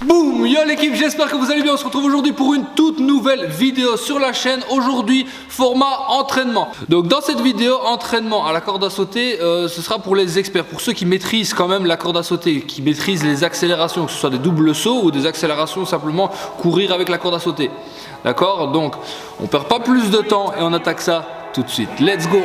Boum! Yo l'équipe, j'espère que vous allez bien. On se retrouve aujourd'hui pour une toute nouvelle vidéo sur la chaîne. Aujourd'hui, format entraînement. Donc dans cette vidéo, entraînement à la corde à sauter, ce sera pour les experts, pour ceux qui maîtrisent quand même la corde à sauter, qui maîtrisent les accélérations, que ce soit des doubles sauts ou des accélérations simplement courir avec la corde à sauter. D'accord? Donc on perd pas plus de temps et on attaque ça tout de suite. Let's go!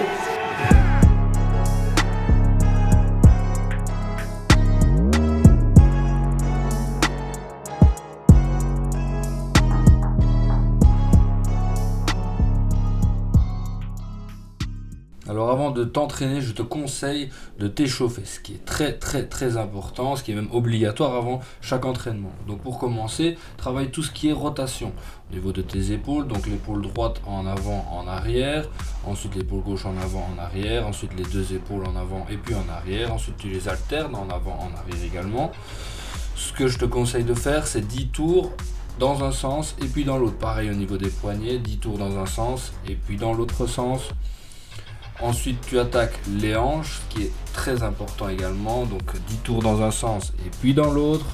Alors avant de t'entraîner, je te conseille de t'échauffer, ce qui est très important, ce qui est même obligatoire avant chaque entraînement. Donc pour commencer, travaille tout ce qui est rotation au niveau de tes épaules, donc l'épaule droite en avant, en arrière, ensuite l'épaule gauche en avant, en arrière, ensuite les deux épaules en avant et puis en arrière, ensuite tu les alternes en avant, en arrière également. Ce que je te conseille de faire, c'est 10 tours dans un sens et puis dans l'autre. Pareil au niveau des poignets, 10 tours dans un sens et puis dans l'autre sens. Ensuite, tu attaques les hanches, ce qui est très important également. Donc 10 tours dans un sens et puis dans l'autre.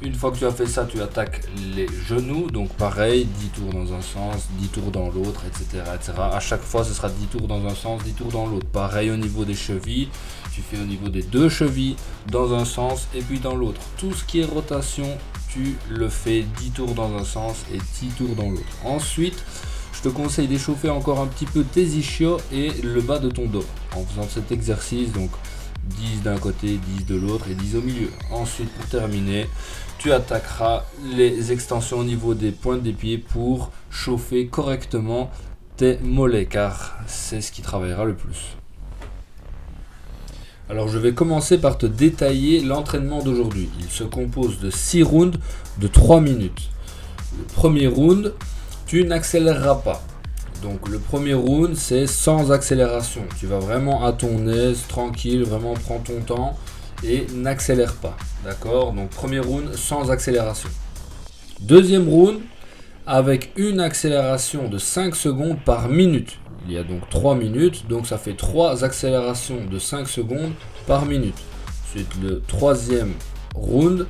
Une fois que tu as fait ça, tu attaques les genoux. Donc pareil, 10 tours dans un sens, 10 tours dans l'autre, etc., etc. À chaque fois, ce sera 10 tours dans un sens, 10 tours dans l'autre. Pareil au niveau des chevilles. Tu fais au niveau des deux chevilles dans un sens et puis dans l'autre. Tout ce qui est rotation, tu le fais 10 tours dans un sens et 10 tours dans l'autre. Ensuite, je te conseille d'échauffer encore un petit peu tes ischios et le bas de ton dos en faisant cet exercice, donc 10 d'un côté, 10 de l'autre et 10 au milieu. Ensuite, pour terminer, tu attaqueras les extensions au niveau des pointes des pieds pour chauffer correctement tes mollets, car c'est ce qui travaillera le plus. Alors je vais commencer par te détailler l'entraînement d'aujourd'hui. Il se compose de 6 rounds de 3 minutes. Le premier round, tu n'accéléreras pas. Donc le premier round, c'est sans accélération. Tu vas vraiment à ton aise, tranquille, vraiment prends ton temps et n'accélère pas. D'accord? Donc premier round sans accélération. Deuxième round avec une accélération de 5 secondes par minute. Il y a donc 3 minutes, donc ça fait 3 accélérations de 5 secondes par minute. Ensuite, le troisième round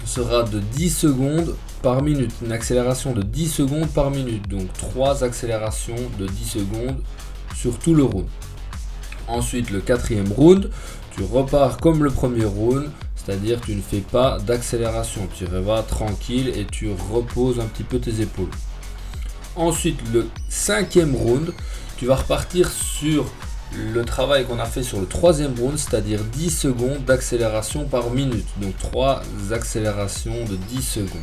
sera de 10 secondes par minute, une accélération de 10 secondes par minute, donc 3 accélérations de 10 secondes sur tout le round. Ensuite, le quatrième round, tu repars comme le premier round, c'est-à-dire tu ne fais pas d'accélération, tu vas tranquille et tu reposes un petit peu tes épaules. Ensuite, le cinquième round, tu vas repartir sur le travail qu'on a fait sur le troisième round, c'est-à-dire 10 secondes d'accélération par minute, donc 3 accélérations de 10 secondes.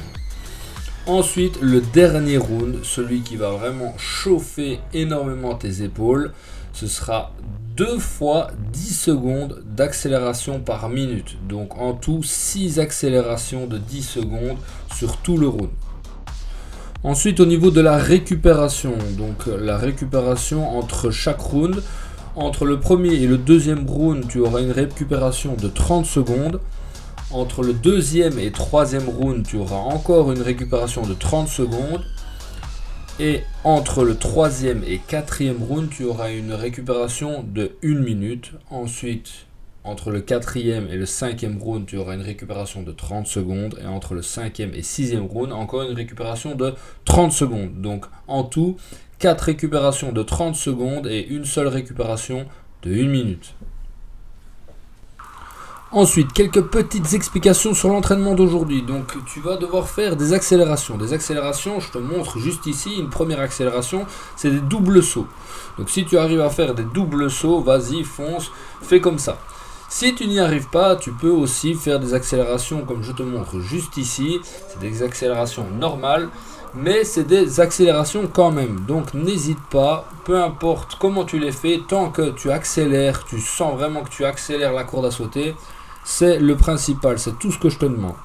Ensuite, le dernier round, celui qui va vraiment chauffer énormément tes épaules, ce sera 2 fois 10 secondes d'accélération par minute. Donc en tout, 6 accélérations de 10 secondes sur tout le round. Ensuite, au niveau de la récupération, donc la récupération entre chaque round, entre le premier et le deuxième round, tu auras une récupération de 30 secondes. Entre le deuxième et troisième round, tu auras encore une récupération de 30 secondes. Et entre le troisième et quatrième round, tu auras une récupération de 1 minute. Ensuite, entre le quatrième et le cinquième round, tu auras une récupération de 30 secondes. Et entre le cinquième et sixième round, encore une récupération de 30 secondes. Donc en tout, 4 récupérations de 30 secondes et une seule récupération de 1 minute. Ensuite, quelques petites explications sur l'entraînement d'aujourd'hui. Donc, tu vas devoir faire des accélérations. Des accélérations, je te montre juste ici, une première accélération, c'est des doubles sauts. Donc, si tu arrives à faire des doubles sauts, vas-y, fonce, fais comme ça. Si tu n'y arrives pas, tu peux aussi faire des accélérations comme je te montre juste ici. C'est des accélérations normales, mais c'est des accélérations quand même. Donc, n'hésite pas, peu importe comment tu les fais, tant que tu accélères, tu sens vraiment que tu accélères la corde à sauter, c'est le principal, c'est tout ce que je te demande.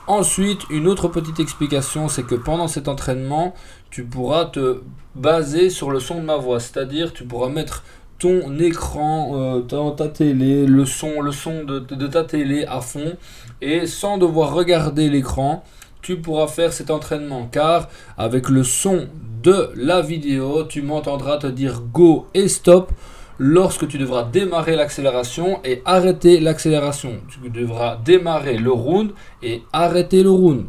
Ensuite, une autre petite explication, c'est que pendant cet entraînement, tu pourras te baser sur le son de ma voix. C'est-à-dire, tu pourras mettre ton écran, ta télé, le son de ta télé à fond. Et sans devoir regarder l'écran, tu pourras faire cet entraînement. Car avec le son de la vidéo, tu m'entendras te dire go et stop lorsque tu devras démarrer l'accélération et arrêter l'accélération. Tu devras démarrer le round et arrêter le round.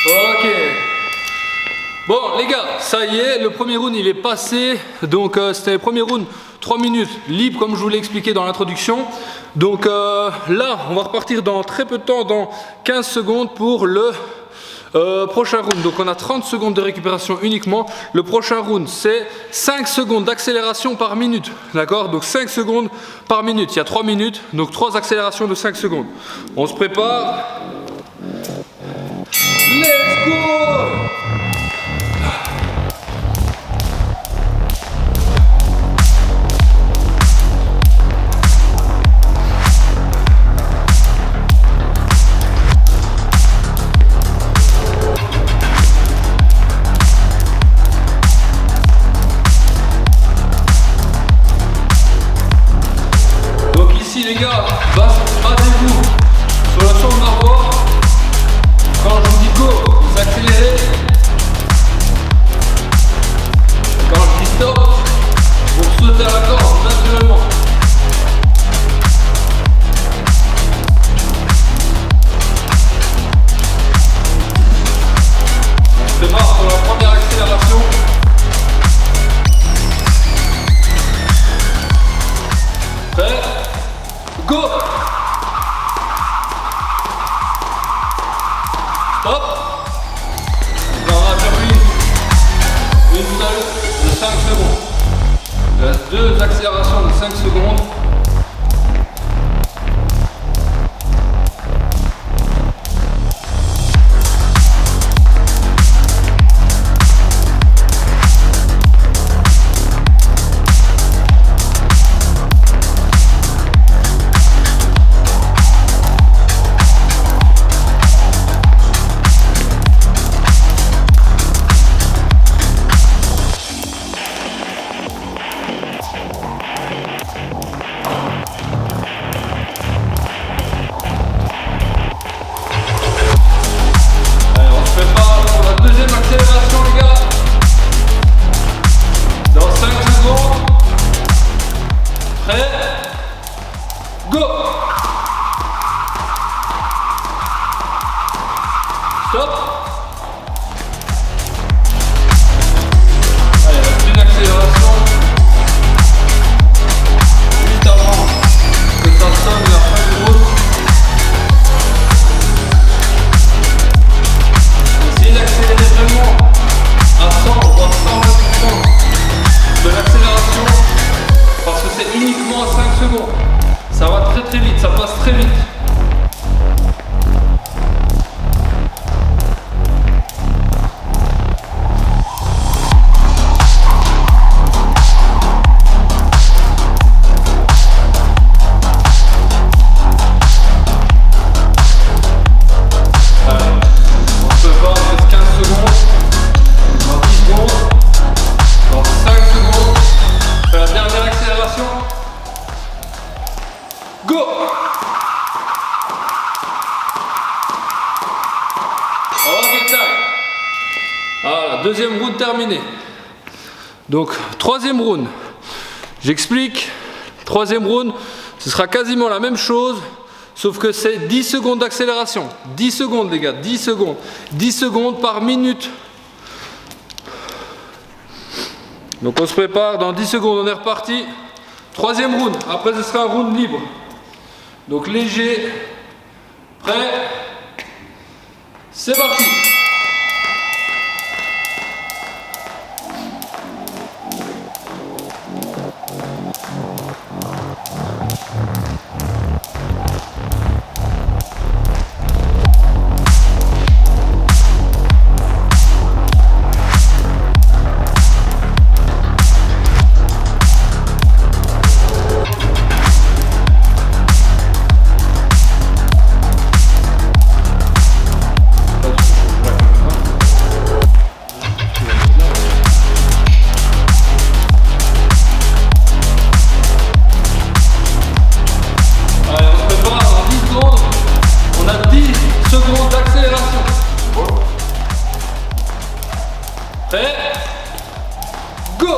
Ok. Bon les gars, ça y est, le premier round il est passé. Donc c'était le premier round, 3 minutes libre comme je vous l'ai expliqué dans l'introduction. Donc là, on va repartir dans très peu de temps, dans 15 secondes pour le prochain round. Donc on a 30 secondes de récupération uniquement. Le prochain round c'est 5 secondes d'accélération par minute. D'accord? Donc 5 secondes par minute. Il y a 3 minutes, donc 3 accélérations de 5 secondes. On se prépare. Let's go! Donc ici les gars, basez-vous sur la chambre d'arrois. Quand je vous dis go, vous accélérez. Quand je dis stop, vous sautez à la corde naturellement. On démarre sur la première accélération. Prêt? Go! Stop. On aura permis une seule de 5 secondes. Il reste 2 accélérations de 5 secondes. Donc, troisième round. J'explique. Troisième round, ce sera quasiment la même chose, sauf que c'est 10 secondes d'accélération. 10 secondes, les gars, 10 secondes. 10 secondes par minute. Donc, on se prépare. Dans 10 secondes, on est reparti. Troisième round. Après, ce sera un round libre. Donc, léger. Prêt. C'est parti. Prêt? Go!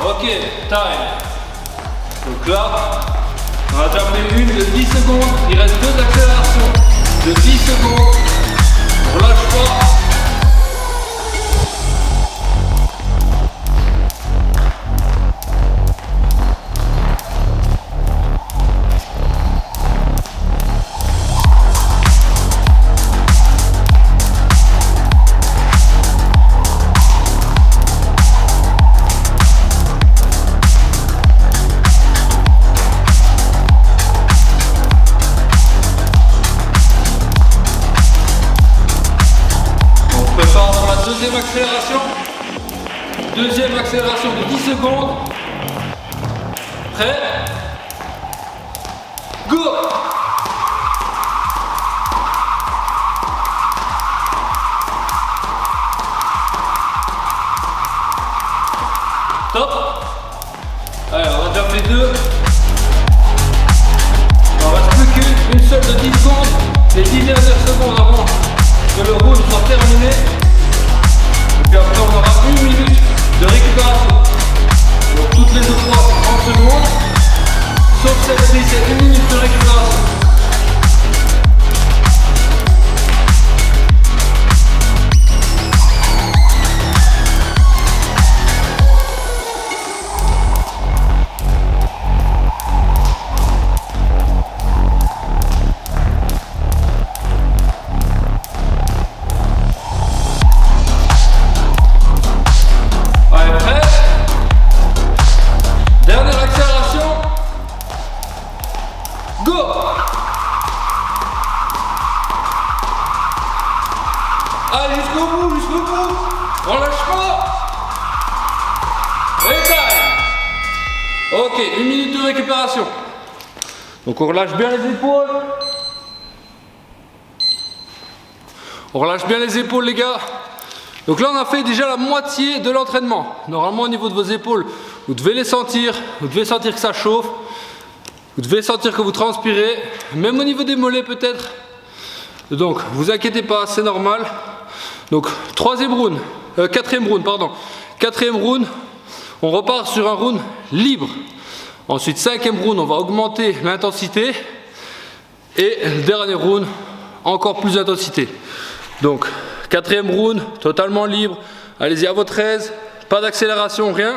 Ok, time. Donc là, on a déjà fait une de 10 secondes. Il reste deux accélérations de 10 secondes. On relâche pas. Deuxième accélération. Deuxième accélération de 10 secondes. Prêt? Go! Top! Allez, on a déjà fait deux. Il en reste plus qu'une seule de 10 secondes. Les 10 dernières secondes avant que le round soit terminé. Et puis après on aura une minute de récupération. Donc toutes les autres fois c'est 30 secondes. Sauf celle-ci c'est une minute de récupération. Go! Allez, jusqu'au bout, jusqu'au bout! On lâche pas! Et time! Ok, une minute de récupération. Donc on relâche bien les épaules. On relâche bien les épaules, les gars. Donc là, on a fait déjà la moitié de l'entraînement. Normalement, au niveau de vos épaules, vous devez les sentir. Vous devez sentir que ça chauffe. Vous devez sentir que vous transpirez, même au niveau des mollets peut-être. Donc, vous inquiétez pas, c'est normal. Donc, quatrième round, pardon. Quatrième round, on repart sur un round libre. Ensuite, cinquième round, on va augmenter l'intensité. Et le dernier round, encore plus d'intensité. Donc, quatrième round, totalement libre. Allez-y à votre aise, pas d'accélération, rien.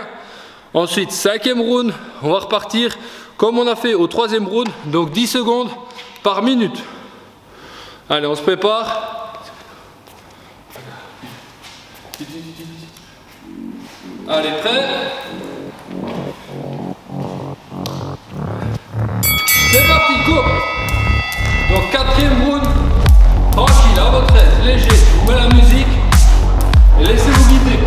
Ensuite, cinquième round, on va repartir comme on a fait au troisième round, donc 10 secondes par minute. Allez, on se prépare. Allez, prêt? C'est parti, go! Donc quatrième round, tranquille, à votre aise, léger, vous mettez la musique et laissez-vous guider.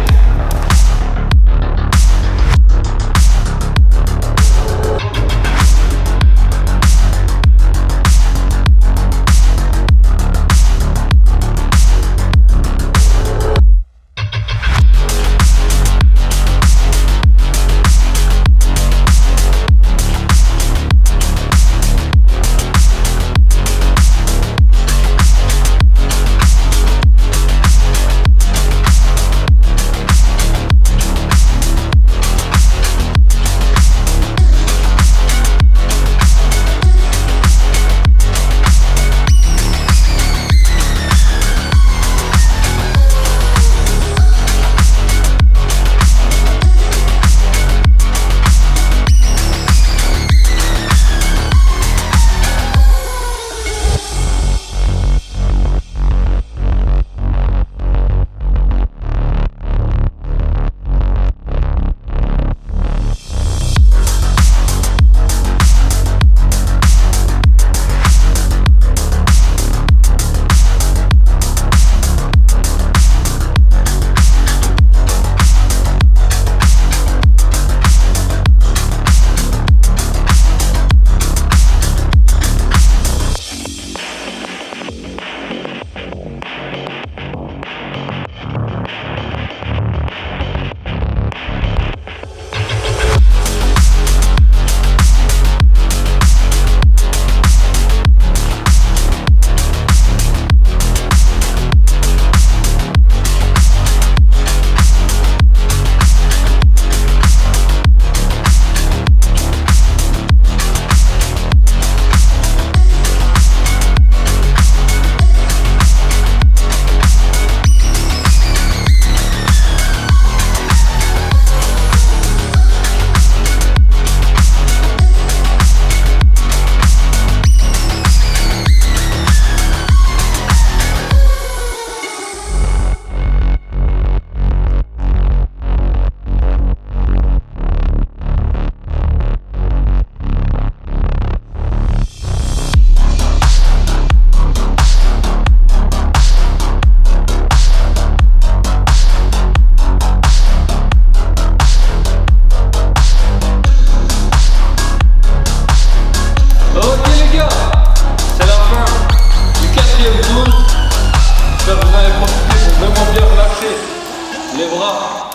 les bras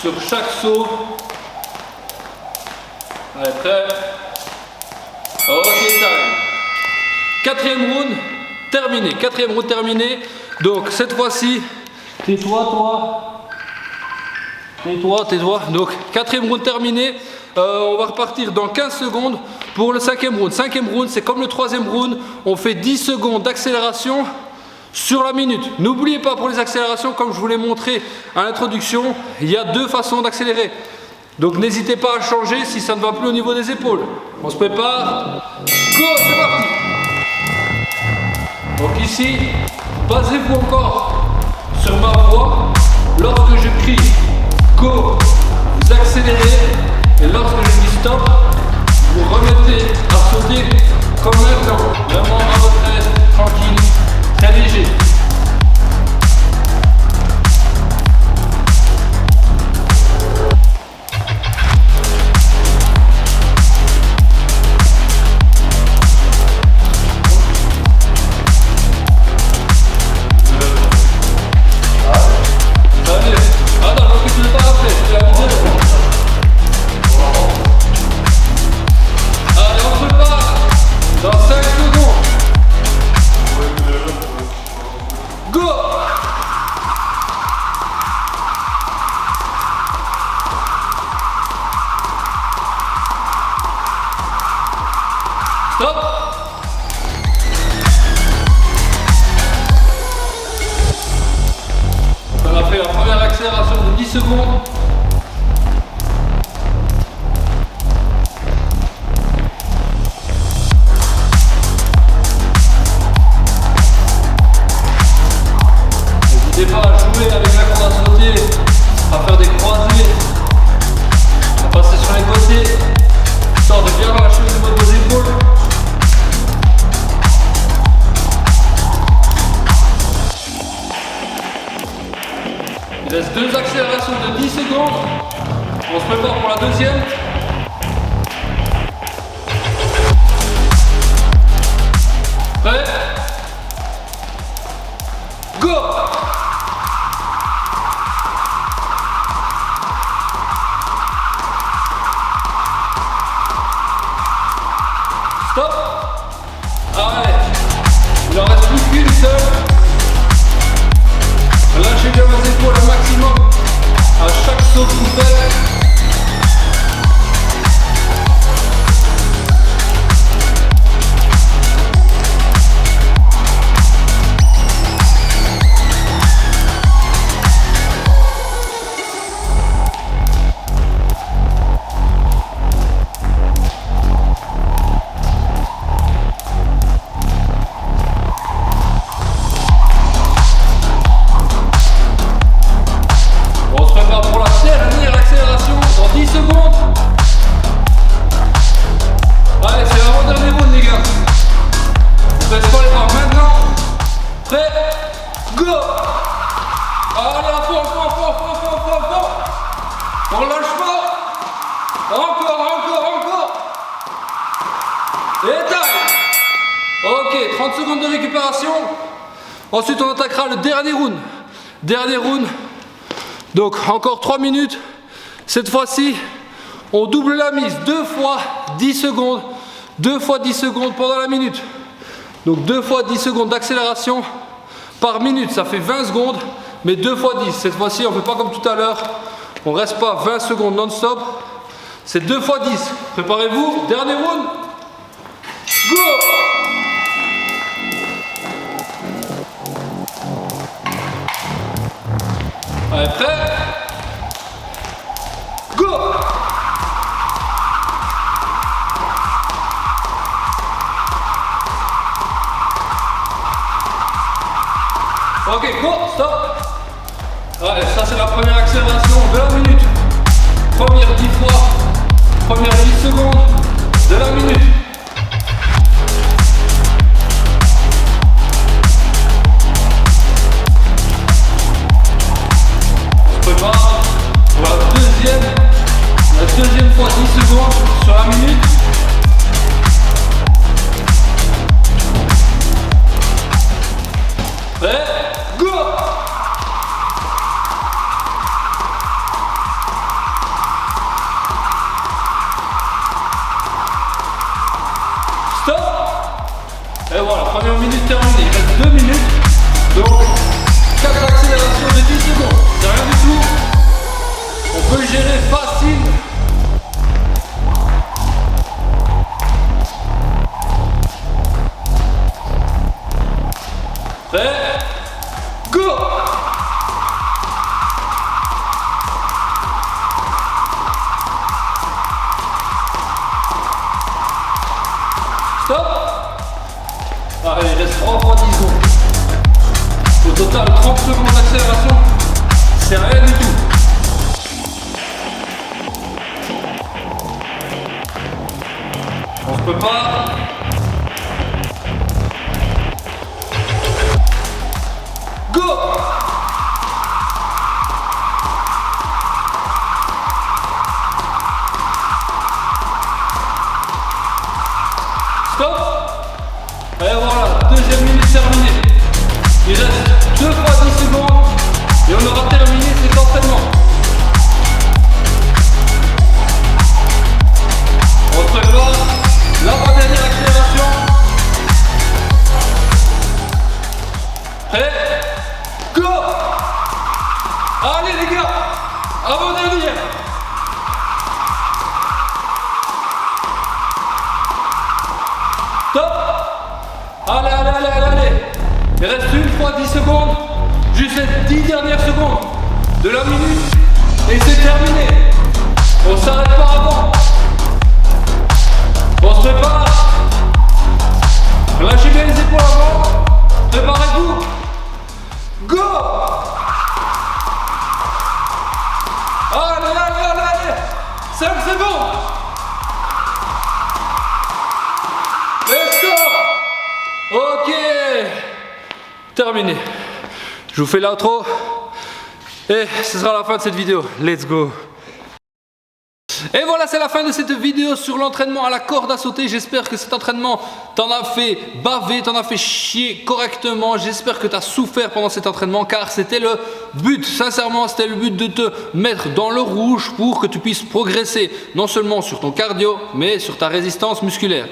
sur chaque saut. Allez, prêt. Ok, time. Quatrième round terminé. Quatrième round terminé. Donc cette fois-ci, tais-toi, toi. Tais-toi, tais-toi. Donc quatrième round terminé. On va repartir dans 15 secondes pour le cinquième round. Cinquième round, c'est comme le troisième round. On fait 10 secondes d'accélération sur la minute. N'oubliez pas pour les accélérations, comme je vous l'ai montré à l'introduction, il y a deux façons d'accélérer. Donc n'hésitez pas à changer si ça ne va plus au niveau des épaules. On se prépare. Go, c'est parti. Donc ici, basez-vous encore sur ma voix. Lorsque je crie go, vous accélérez. Et lorsque je dis stop, vous remettez à sauter comme maintenant. Vraiment à votre aise, tranquille, très léger. Stop. Donc on a fait la première accélération de 10 secondes. N'hésitez pas à jouer avec la corde à sauter, à faire des croisés, à passer sur les côtés, histoire de bien relâcher au niveau de vos épaules. Il reste deux accélérations de 10 secondes. On se prépare pour la deuxième. Prêt? Go! Stop! Allez! Il en reste plus qu'une seule. Lâchez bien vos épaules au maximum à chaque saut que vous faites. On lâche pas. Encore. Et time. Ok, 30 secondes de récupération. Ensuite, on attaquera le dernier round. Dernier round. Donc, encore 3 minutes. Cette fois-ci, on double la mise. 2 fois 10 secondes. 2 fois 10 secondes pendant la minute. Donc, 2 fois 10 secondes d'accélération par minute. Ça fait 20 secondes. Mais 2 fois 10. Cette fois-ci, on ne fait pas comme tout à l'heure. On ne reste pas 20 secondes non-stop. C'est 2 fois 10. Préparez-vous. Dernier round. Go! Allez, prêt? Go! Ok, go, stop. Allez, ça c'est la première accélération de la minute. Première 10 fois, première 10 secondes de la minute. On se prépare pour la deuxième fois 10 secondes sur la minute. Prêt? Go! première minute terminée. Il reste 2 minutes. Donc 4 accélérations de 10 secondes. C'est rien du tout. On peut le gérer facile. Prêt? Go! Stop! Allez, il reste 3 fois 10 secondes. Au total, 30 secondes d'accélération. C'est rien du tout. On se prépare. Go! Stop! Et voilà, deuxième minute terminée. Il reste 2 fois 10 secondes et on aura terminé cet entraînement. On se prépare, l'avant-dernière accélération. Prêt? Go! Allez les gars, avant-dernière. Stop! Allez, allez, allez, allez, allez. Il reste 1 fois 10 secondes, juste les 10 dernières secondes de la minute et c'est terminé. On s'arrête pas avant. On se prépare. Lâchez bien les épaules avant. Préparez-vous. Go! Allez, allez, allez, allez. 5 secondes. Et stop! Ok, terminé. Je vous fais l'outro et ce sera la fin de cette vidéo. Let's go! Et voilà, c'est la fin de cette vidéo sur l'entraînement à la corde à sauter. J'espère que cet entraînement t'en a fait baver, t'en a fait chier correctement. J'espère que tu as souffert pendant cet entraînement car c'était le but. Sincèrement, c'était le but de te mettre dans le rouge pour que tu puisses progresser non seulement sur ton cardio mais sur ta résistance musculaire.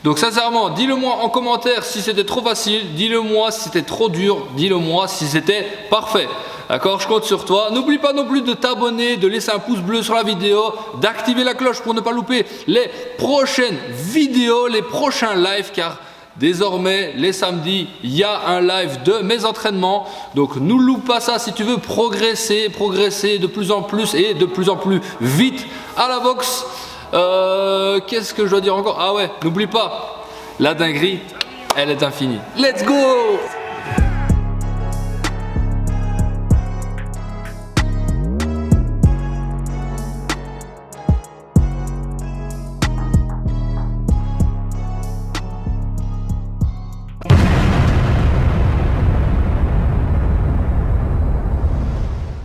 Donc sincèrement, dis-le moi en commentaire si c'était trop facile, dis-le moi si c'était trop dur, dis-le moi si c'était parfait. D'accord, je compte sur toi. N'oublie pas non plus de t'abonner, de laisser un pouce bleu sur la vidéo, d'activer la cloche pour ne pas louper les prochaines vidéos, les prochains lives, car désormais, les samedis, il y a un live de mes entraînements. Donc ne loupe pas ça si tu veux progresser de plus en plus et de plus en plus vite à la boxe. Qu'est-ce que je dois dire encore? Ah ouais, n'oublie pas, la dinguerie, elle est infinie. Let's go!